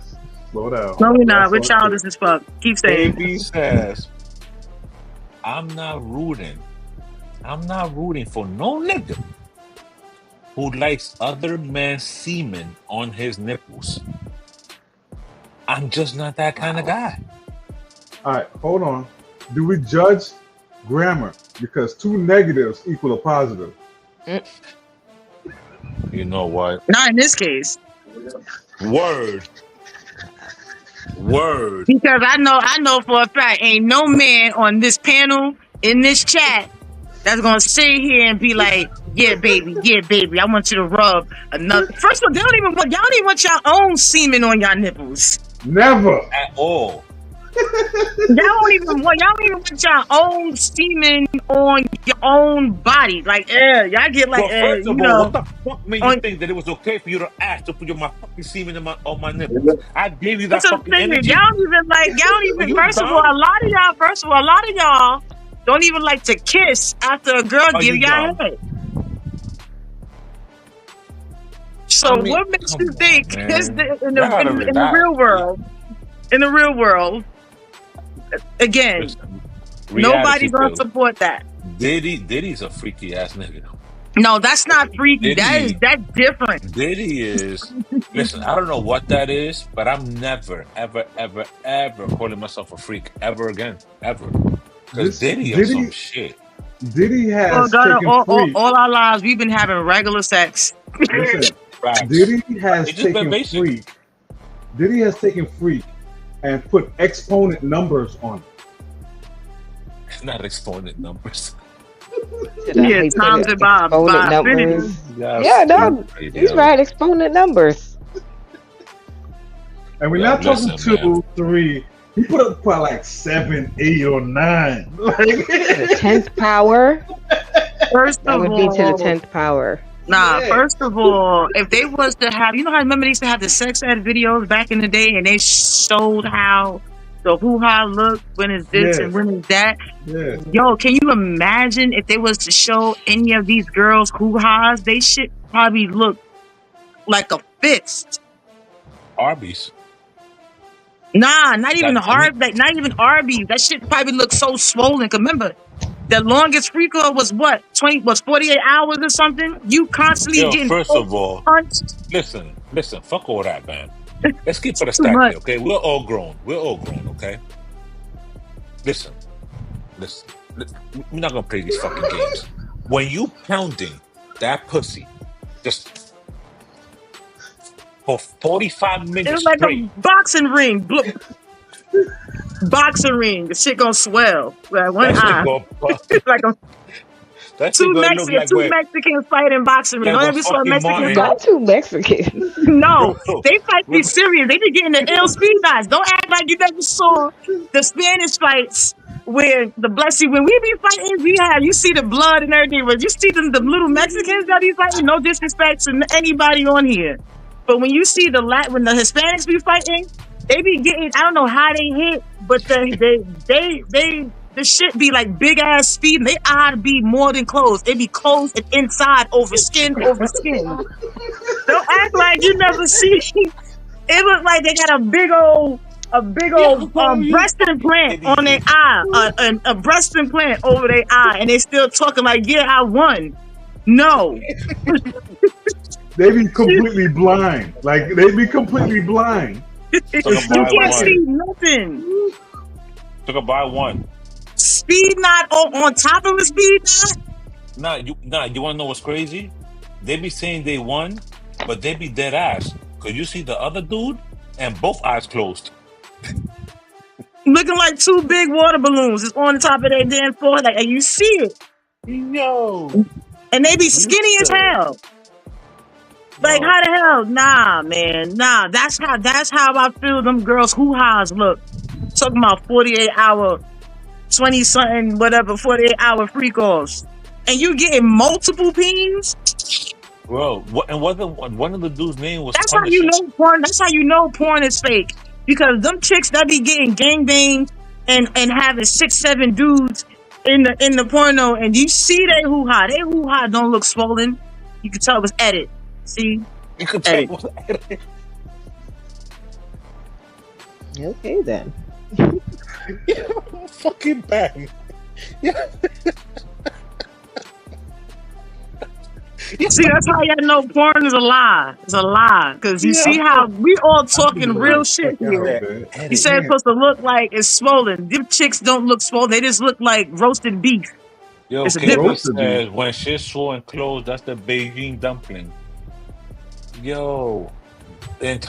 Slow down. No, we're not. We're childish as fuck. Keep saying. KB says, I'm not rooting for no nigga who likes other men's semen on his nipples. I'm just not that kind of guy. All right, hold on. Do we judge grammar? Because two negatives equal a positive. You know what? Not in this case. Word. Because I know for a fact, ain't no man on this panel, in this chat, that's gonna sit here and be like, yeah, baby, I want you to rub another. First of all, y'all don't even want your own semen on y'all nipples. Never. At all. Y'all don't even want your own semen on your own body. Like, y'all get like, first of all, what the fuck made you think that it was okay for you to ask to put my fucking semen on my nipples? I gave you that fucking energy. Y'all don't even. First of all, a lot of y'all don't even like to kiss after a girl give y'all head. So what makes you think in the real world? In the real world, again, nobody's gonna support that. Diddy's a freaky ass nigga. No, that's not freaky. That's different. Diddy is. Listen, I don't know what that is, but I'm never, ever calling myself a freak ever again, ever. Because Diddy is some shit. Diddy has taken freak. All our lives, we've been having regular sex. Listen, Diddy has taken freak. Diddy has taken freak and put exponent numbers on it. Not exponent numbers. Yeah, times it by numbers. Yeah, Yeah, no, stupid, he's yo. right. Exponent numbers. And we're Yo, not talking listen, man. 2, 3. He put up by like 7, 8, or 9. Like, To the 10th power. First That of would be to the all, 10th power. nah, yeah, first of all, if they was to have, you know how remember they used to have the sex ed videos back in the day and they showed how the hoo-ha look when it's this and yes, when it's that. yes. Yo, can you imagine if they was to show any of these girls hoo-has? They should probably look like a fist. Arby's. Nah, not even That I mean, hard, like not even Arby's. That shit probably looks so swollen. 'Cause remember, the longest free call was what? 48 hours or something? You constantly yo, getting first of all, punched. listen, fuck all that, man. Let's keep it a Too stack much. here, okay? We're all grown. We're all grown, okay? Listen, listen. We're not gonna play these fucking games. When you pounding that pussy just for 45 It minutes was like a straight, boxing ring. Boxing ring. The shit gonna swell. Like one that shit eye. go like a that shit gonna look like two what? Mexicans fighting boxing ring. Like Don't what ever saw a fucking Mexican Martin, fight. Not too Mexican. No, bro. they fight be What, serious. They be getting the ill speed knives. Don't act like you never saw the Spanish fights where the blessing when we be fighting, you see the blood and everything. But you see them the little Mexicans that be fighting. No disrespect to anybody on here, but when you see when the Hispanics be fighting, they be getting. I don't know how they hit, but the shit be like big ass speed. And they ought to be more than clothes. They be clothes and inside over skin over skin. Don't act like you never see. It look like they got a big old you breast fucking implant on their idiot. eye, a breast implant over their eye, and they still talking like, yeah, I won. No, They be completely blind. Like, they be completely blind. you Took a buy can't see one. nothing. Took a buy one. Speed knot on top of a speed knot. You wanna know what's crazy? They be saying they won, but they be dead ass. Cause you see the other dude and both eyes closed. Looking like two big water balloons. It's on the top of their damn forehead. Like, and you see it. Yo. And they be skinny as hell. Like, Bro. how the hell? Nah, man. Nah, that's how I feel them girls hoo-has look. Talking about 48-hour, 20-something, whatever, 48-hour free calls. And you getting multiple peens? Bro, one of the dude's name was That's how Punisher. you know porn. That's how you know porn is fake. Because them chicks that be getting gangbanged and having 6-7 dudes in the porno, and you see they hoo-ha. They hoo-ha don't look swollen. You can tell it was edit. See? You could Edit. tell. Okay then. Fucking bang. Yeah. See, that's how y'all know porn is a lie. It's a lie. Because you see how we all talking real shit here. You said it's supposed to look like it's swollen. Them chicks don't look swollen. They just look like roasted beef. Yo, It's a KB difference. says when shit's swollen closed, that's the Beijing dumpling. Yo. And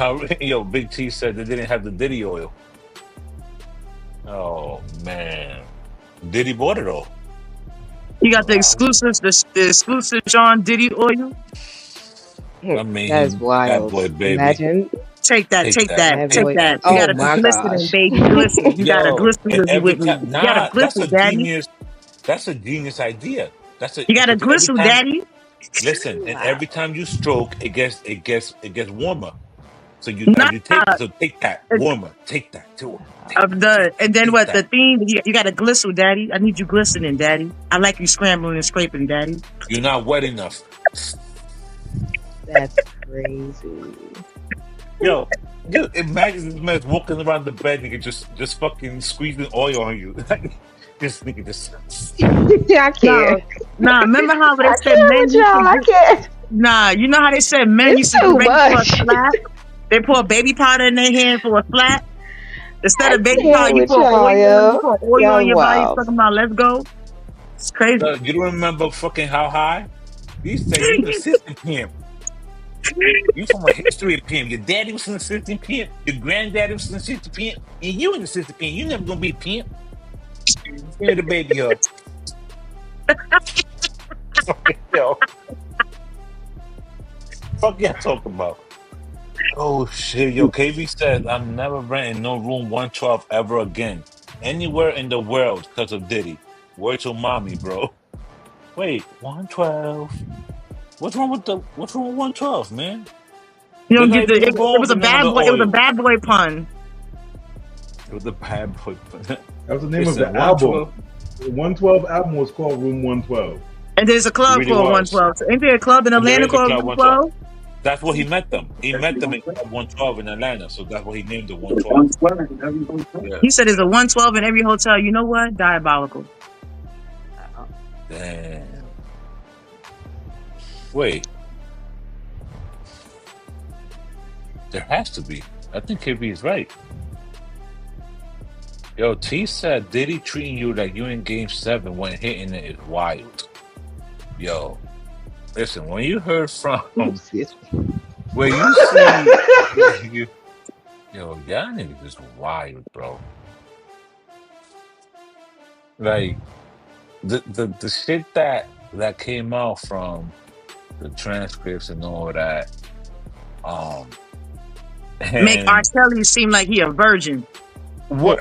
Big T said they didn't have the Diddy oil. Oh man. Diddy bought it all. You got the exclusives, the exclusive John Diddy oil. I mean, That is that wild. boy, baby. Imagine. Take that. That You boy. gotta Oh be my glistening, gosh. baby. Glisten. You gotta Yo, glisten and with every me. time, You gotta that's glisten, a daddy. genius. That's a genius idea. You gotta Because every glisten, time, daddy. listen, and every time you stroke, it gets warmer. So Nah, take that warmer, take that too. I'm done. And then Take what? The that. theme, you gotta glisten, daddy. I need you glistening, daddy. I like you scrambling and scraping, daddy. You're not wet enough. That's crazy. Yo, imagine this man walking around the bed and just fucking squeezing oil on you. This nigga just. I can't. Nah, remember how they I said can't men with used y'all. to I get, can't. nah, you know how they said men It's used to too get ready for a much. slap? They pour baby powder in their hand for a slap. Instead I of baby powder, can't you with pour y'all, oil. yo. You pour oil Y'all on your body. wild. Talking about let's go. It's crazy. You don't remember fucking how high? You said you an assistant pimp. You from a history of pimp. Your daddy was an assistant pimp. Your granddaddy was an assistant pimp. And you an assistant pimp. You never gonna be a pimp. Give me the baby hug. Yo. Fuck y'all talking about? Oh shit, yo, KV says I'm never renting no room 112 ever again, anywhere in the world, because of Diddy. Word to mommy, bro. Wait, 112. What's wrong with 112, man? You They're don't not get the. even It was involved a in none of bad the boy. It was a oil. bad boy pun. It was a bad boy. That was the name of Listen, the album. 112. The 112 album was called Room 112. And there's a It club really called was. 112. So ain't there a club in And there Atlanta is a called club 112. 112? That's where he met them. He met them in Club 112 in Atlanta, so that's what he named it 112. Yeah. He said there's a 112 in every hotel. You know what? Diabolical. Damn. Wait. There has to be. I think KB is right. Yo, T said Diddy treating you like you in Game 7 when hitting it is wild. Yo, listen, when you heard from where you see yo, y'all niggas is wild, bro. Like the shit that came out from the transcripts and all that. Make R. And Kelly seem like he a virgin. what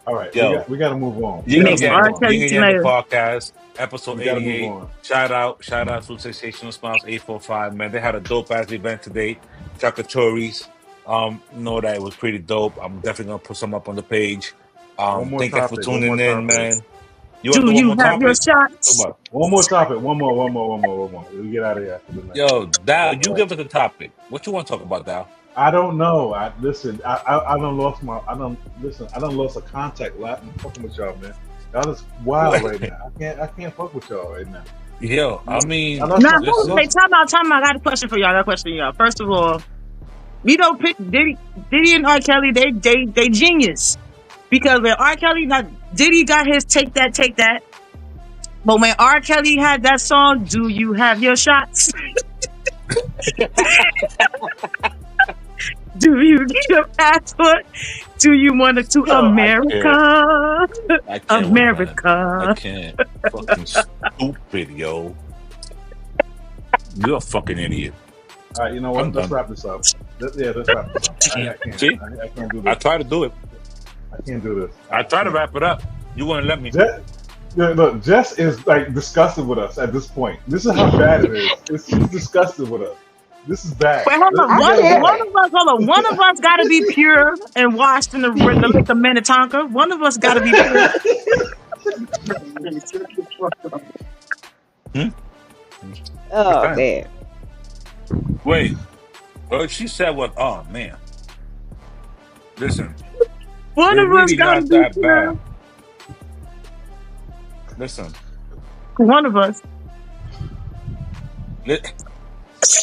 All right, yo, we got to move on. Yin and Makes Yang, R. Kelly Yin and seem Yang, the like podcast, episode We got to move 88. on. Shout out to Sensational Smiles 845, man. They had a dope ass event today. Chakatories. Know that it was pretty dope. I'm definitely gonna put some up on the page. One more Thank you for topic. One tuning more in, topic. man. You want to do do one you more have your topic? shots? One more topic. One more. We get out of here after the next. Yo, Dow, you give us a topic. What you want to talk about, Dow? I don't know. I done lost my. I done lost a contact. I'm fucking with y'all, man. Y'all is wild right now. I can't fuck with y'all right now. Yo, I mean, I lost Now, my- hold on. Hey, time out. I got a question for y'all. First of all, we don't pick Diddy and R. Kelly. They genius, because when R. Kelly Diddy got his take that, but when R. Kelly had that song, do you have your shots? Do you need a passport? Do you want to America? I can't, America. I can't. Fucking stupid, yo. You're a fucking idiot. All right, you know what? I'm Let's done. wrap this up. Let's wrap this up. I can't. See? I can't do I this. try to do it. I can't do this. I try to wrap it up. You wouldn't let me. Look, Jess is like disgusted with us at this point. This is how bad it is. She's disgusted with us. This is bad. Wait, hold on. One of us got to be pure and washed in the lake of Minnetonka. One of us got to be pure. Oh man. Wait. What she said was, oh man. Listen. One It of us really got to not be that pure. bad. Listen. One of us.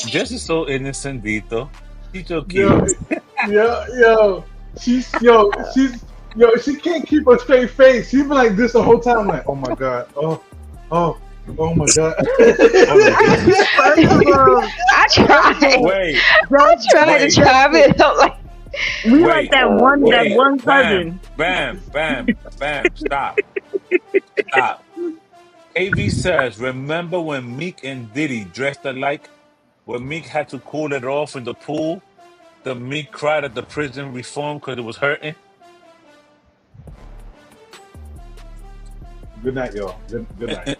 Jess is so innocent, Dito. She's so cute. She can't keep a straight face. She's been like this the whole time, like, oh my god, oh my god. I tried. Wait. I tried to chime in. I'm like, We like that one cousin. Bam. Stop. AV says, remember when Meek and Diddy dressed alike? When Meek had to cool it off in the pool? The Meek cried at the prison reform because it was hurting? Good night, y'all. Good night.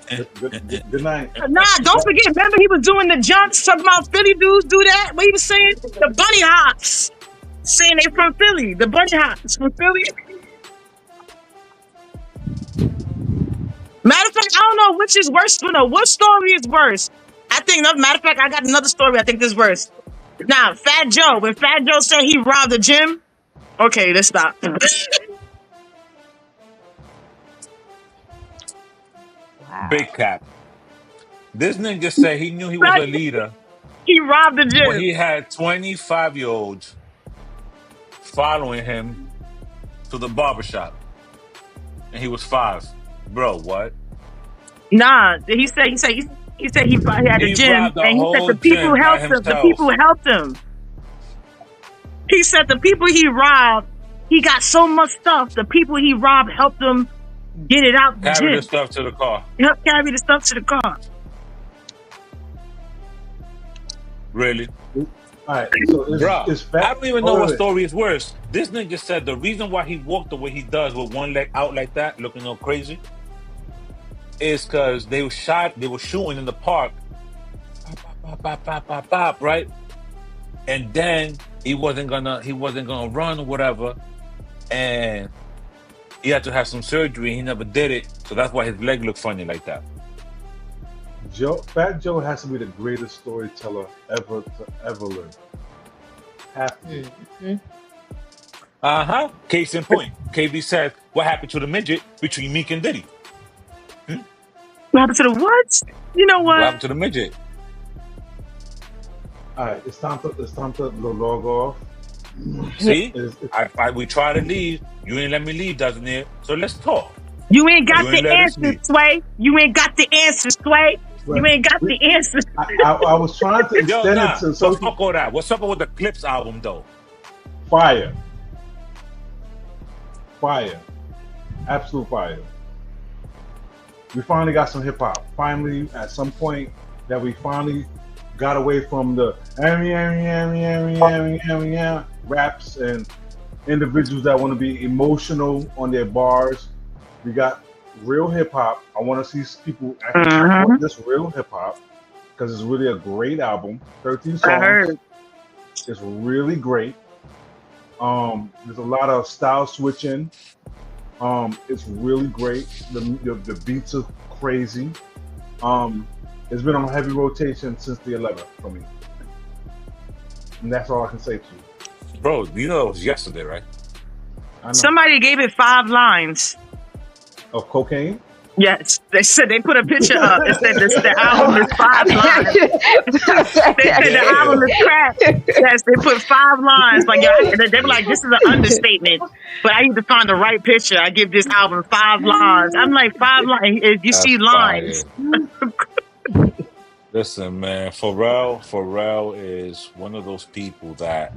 Good night. Nah, don't forget. Remember, he was doing the jumps, talking about Philly dudes do that. What he was saying? The bunny hops. Saying they from Philly. The bunny hops from Philly. Matter of fact, I don't know which is worse. You know, what story is worse? I think, matter of fact, I got another story I think is worse. Now, Fat Joe. When Fat Joe said he robbed the gym, okay, let's stop. wow. Big cap. This nigga said he knew he was a leader He robbed the gym. when he had 25-year-olds following him to the barbershop. And he was 5. Bro, what? Nah, he said he had the gym, robbed the and he said whole the people gym by helped him. The himself. people helped him. He said the people he robbed, he got so much stuff. The people he robbed helped him Get it out the Carry the gym. stuff to the car. Help carry the stuff to the car. Really? All right. So Bruh, it's I fat. don't even know Hold what on. story is worse. This nigga said the reason why he walked the way he does with one leg out like that, looking all crazy, is because they were shooting in the park, pop, pop, pop, pop, pop, right? And then he wasn't gonna run or whatever, and he had to have some surgery. He never did it, so that's why his leg looked funny like that. Fat Joe has to be the greatest storyteller ever to ever live. Have to. Uh-huh. Case in point. KB said, what happened to the midget between Meek and Diddy? What happened to the what? You know What what? happened to the midget? All right, it's time to log off. See? It's- We try to leave. You ain't let me leave, doesn't it? So let's talk. You ain't got You ain't the let us answers, leave. Sway. You ain't got the answers, Sway. You ain't got the answers. I was trying to Yo, extend nah. it to So fuck all that. What's up with the Clips album, though? fire, absolute fire. We finally got some hip hop. Finally, at some point, that we finally got away from the raps and individuals that want to be emotional on their bars. We got real hip hop. I want to see people actually support this real hip hop because it's really a great album. 13 songs. I heard. It's really great. There's a lot of style switching. It's really great. The beats are crazy. It's been on heavy rotation since the 11th for me. And that's all I can say to you. Bro, you know it was yesterday, right? I know. Somebody gave it 5 lines. Of cocaine? Yes. They said they put a picture up. It said the album is 5 lines. They said the album is crap. Yes, they put 5 lines. Like, they were like, this is an understatement. But I need to find the right picture. I give this album 5 lines. I'm like, 5 lines. If you see lines. Listen, man, Pharrell is one of those people that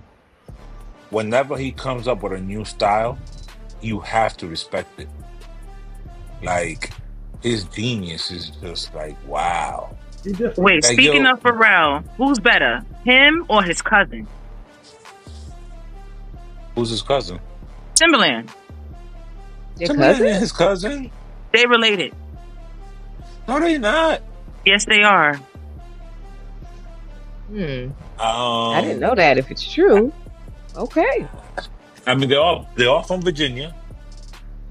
whenever he comes up with a new style, you have to respect it. Like, his genius is just like, wow. Wait, like, speaking of Pharrell, who's better, him or his cousin? Who's his cousin? Timbaland. Timbaland and his cousin? They related. No, they not. Yes, they are. I didn't know that. If it's true, okay. I mean, they're all from Virginia.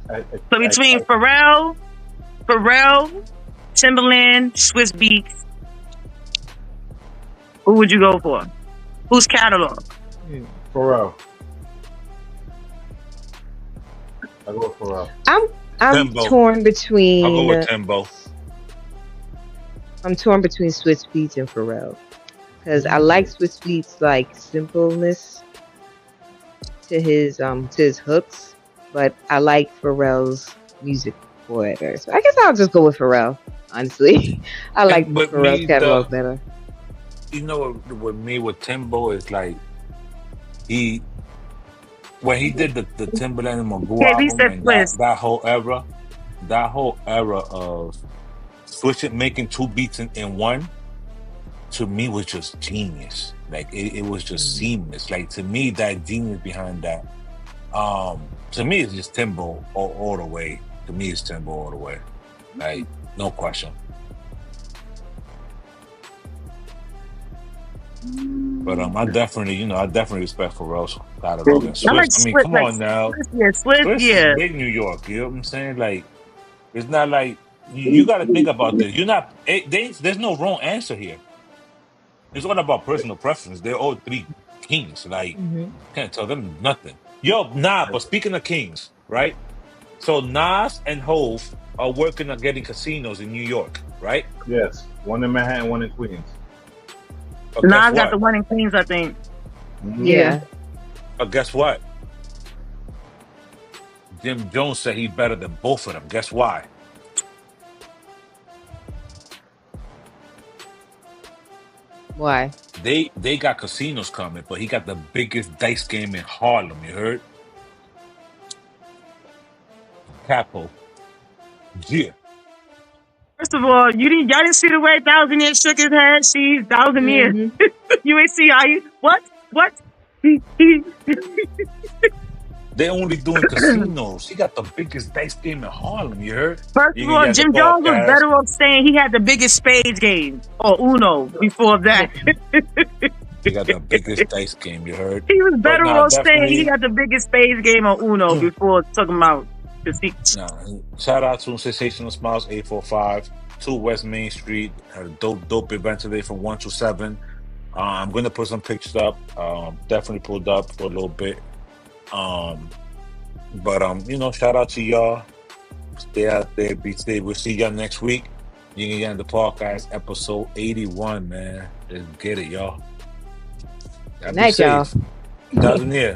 So between Pharrell, Timbaland, Swiss Beats, who would you go for? Whose catalog? Pharrell. I go with Pharrell. I'm Timbo. torn between. I'll go with Timbo. I'm torn between Swiss Beats and Pharrell because I like Swiss Beats' like simpleness to his hooks, but I like Pharrell's music better. So I guess I'll just go with Pharrell. Honestly, I like Pharrell's catalog better. You know, with me with Timbo is like when he did the Timbaland and Magoo album and that whole era of switching, making 2 beats in one, to me was just genius. Like it was just seamless. Like to me, that genius behind that, to me it's just Timbo all the way. To me, it's Timbo all the way. Like no question. But I definitely respect Pharrell's catalog. And Swiss, come on now. Swiss is big New York. You know what I'm saying? Like, it's not like you got to think about this. You're not. There's no wrong answer here. It's all about personal preference. They're all 3 kings. Like, can't tell them nothing. But speaking of kings, right? So Nas and Hov are working on getting casinos in New York, right? Yes, one in Manhattan, one in Queens. But Nas got the one in Queens, I think. Yeah. But guess what? Jim Jones said he's better than both of them. Guess why? Why? They got casinos coming, but he got the biggest dice game in Harlem. You heard? Capo. Yeah. First of all, y'all didn't see the way Thousand Years shook his head. She's Thousand Years. Mhm. You ain't see how you what? They only doing casinos. He got the biggest dice game in Harlem. You heard? First You of can all, get the Jim Jones was podcast. better off saying he had the biggest spades game or Uno before that. He got the biggest dice game. You heard? He was But better nah, off saying he definitely. had the biggest spades game or Uno before talking about the secrets. Nah. Shout out to Sensational Smiles 845, 2 West Main Street. Had a dope event today from 1 to 7. I'm gonna put some pictures up. Definitely pulled up for a little bit. But shout out to y'all. Stay out there, be safe. We'll see y'all next week. You can get in the podcast, episode 81, man. Let's get it, y'all. Y'all be Night, y'all. safe. Thousand Year.